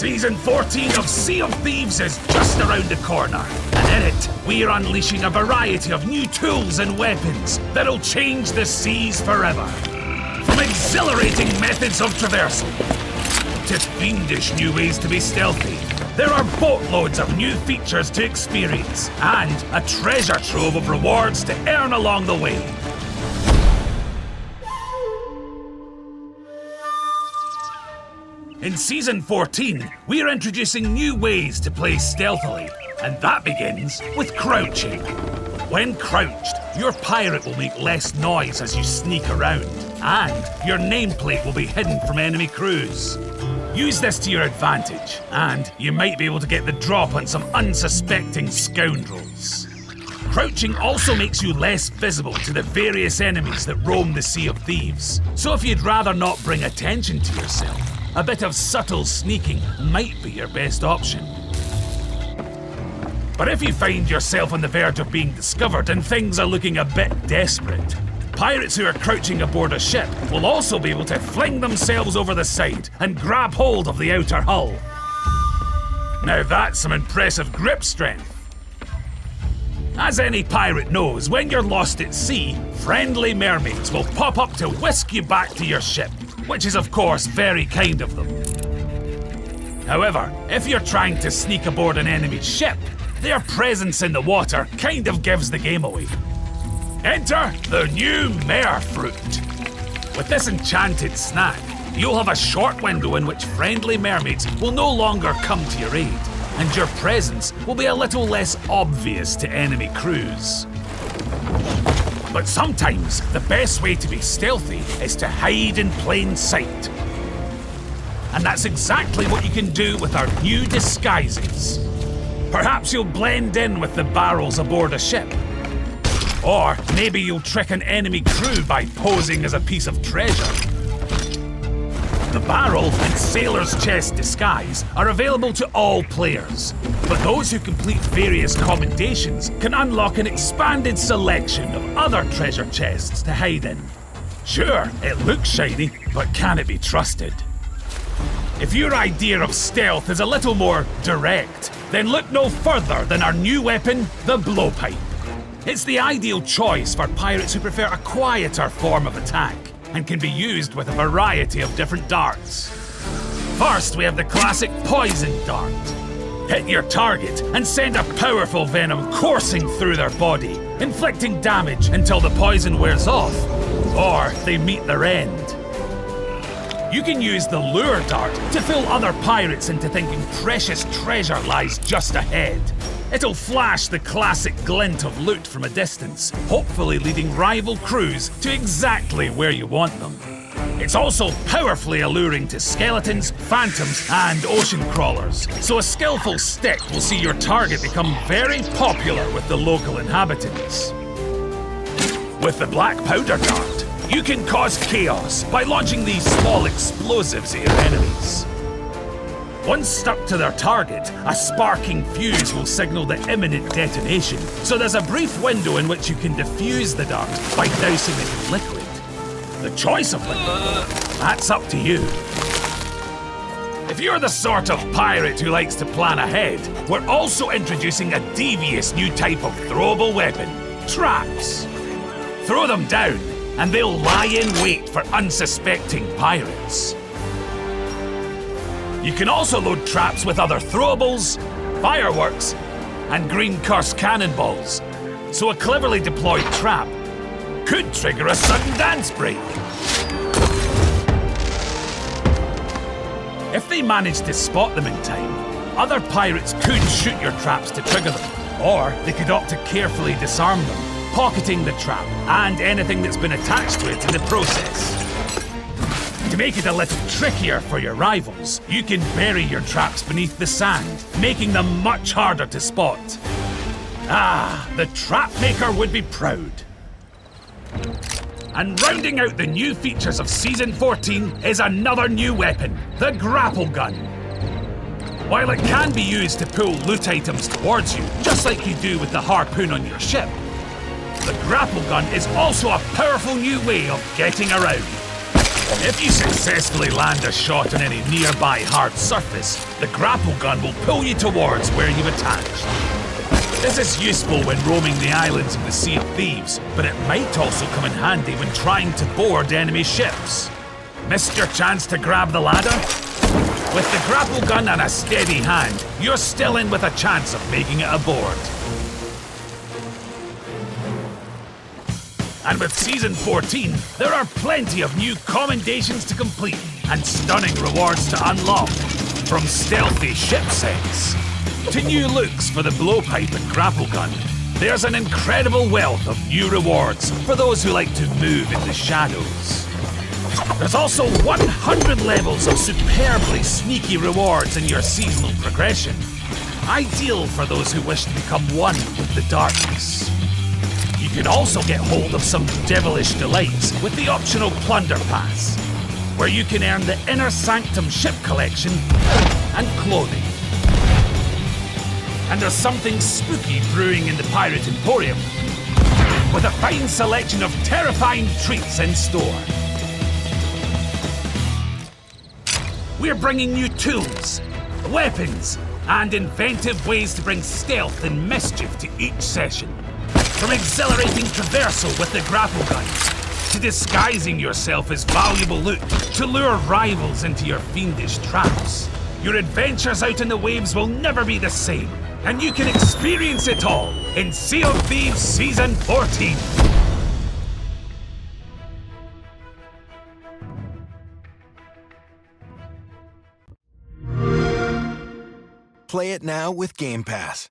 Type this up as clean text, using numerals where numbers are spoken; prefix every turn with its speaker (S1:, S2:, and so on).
S1: Season 14 of Sea of Thieves is just around the corner. And in it, we are unleashing a variety of new tools and weapons that'll change the seas forever. From exhilarating methods of traversal to fiendish new ways to be stealthy, there are boatloads of new features to experience and a treasure trove of rewards to earn along the way. In Season 14, we are introducing new ways to play stealthily, and that begins with crouching. When crouched, your pirate will make less noise as you sneak around, and your nameplate will be hidden from enemy crews. Use this to your advantage, and you might be able to get the drop on some unsuspecting scoundrels. Crouching also makes you less visible to the various enemies that roam the Sea of Thieves, so if you'd rather not bring attention to yourself, a bit of subtle sneaking might be your best option. But if you find yourself on the verge of being discovered and things are looking a bit desperate, pirates who are crouching aboard a ship will also be able to fling themselves over the side and grab hold of the outer hull. Now that's some impressive grip strength. As any pirate knows, when you're lost at sea, friendly mermaids will pop up to whisk you back to your ship, which is of course very kind of them. However, if you're trying to sneak aboard an enemy's ship, their presence in the water kind of gives the game away. Enter the new Mare Fruit. With this enchanted snack, you'll have a short window in which friendly mermaids will no longer come to your aid, and your presence will be a little less obvious to enemy crews. But sometimes the best way to be stealthy is to hide in plain sight. And that's exactly what you can do with our new disguises. Perhaps you'll blend in with the barrels aboard a ship. Or maybe you'll trick an enemy crew by posing as a piece of treasure. The barrel and sailor's chest disguise are available to all players, but those who complete various commendations can unlock an expanded selection of other treasure chests to hide in. Sure, it looks shiny, but can it be trusted? If your idea of stealth is a little more direct, then look no further than our new weapon, the blowpipe. It's the ideal choice for pirates who prefer a quieter form of attack and can be used with a variety of different darts. First, we have the classic poison dart. Hit your target and send a powerful venom coursing through their body, inflicting damage until the poison wears off, or they meet their end. You can use the lure dart to fool other pirates into thinking precious treasure lies just ahead. It'll flash the classic glint of loot from a distance, hopefully leading rival crews to exactly where you want them. It's also powerfully alluring to skeletons, phantoms, and ocean crawlers, so a skillful stick will see your target become very popular with the local inhabitants. With the black powder dart, you can cause chaos by launching these small explosives at your enemies. Once stuck to their target, a sparking fuse will signal the imminent detonation, so there's a brief window in which you can defuse the dart by dousing it in liquid. The choice of liquid, that's up to you. If you're the sort of pirate who likes to plan ahead, we're also introducing a devious new type of throwable weapon, traps. Throw them down, and they'll lie in wait for unsuspecting pirates. You can also load traps with other throwables, fireworks, and green curse cannonballs, so a cleverly deployed trap could trigger a sudden dance break. If they manage to spot them in time, other pirates could shoot your traps to trigger them, or they could opt to carefully disarm them, pocketing the trap and anything that's been attached to it in the process. To make it a little trickier for your rivals, you can bury your traps beneath the sand, making them much harder to spot. Ah, the trap maker would be proud. And rounding out the new features of Season 14 is another new weapon, the grapple gun. While it can be used to pull loot items towards you, just like you do with the harpoon on your ship, the grapple gun is also a powerful new way of getting around. If you successfully land a shot on any nearby hard surface, the grapple gun will pull you towards where you've attached. This is useful when roaming the islands of the Sea of Thieves, but it might also come in handy when trying to board enemy ships. Missed your chance to grab the ladder? With the grapple gun and a steady hand, you're still in with a chance of making it aboard. And with Season 14, there are plenty of new commendations to complete and stunning rewards to unlock. From stealthy ship sets to new looks for the blowpipe and grapple gun, there's an incredible wealth of new rewards for those who like to move in the shadows. There's also 100 levels of superbly sneaky rewards in your seasonal progression, ideal for those who wish to become one with the darkness. You can also get hold of some devilish delights with the optional Plunder Pass, where you can earn the Inner Sanctum ship collection and clothing. And there's something spooky brewing in the Pirate Emporium, with a fine selection of terrifying treats in store. We're bringing new tools, weapons, and inventive ways to bring stealth and mischief to each session. From exhilarating traversal with the grapple guns, to disguising yourself as valuable loot to lure rivals into your fiendish traps. Your adventures out in the waves will never be the same, and you can experience it all in Sea of Thieves Season 14.
S2: Play it now with Game Pass.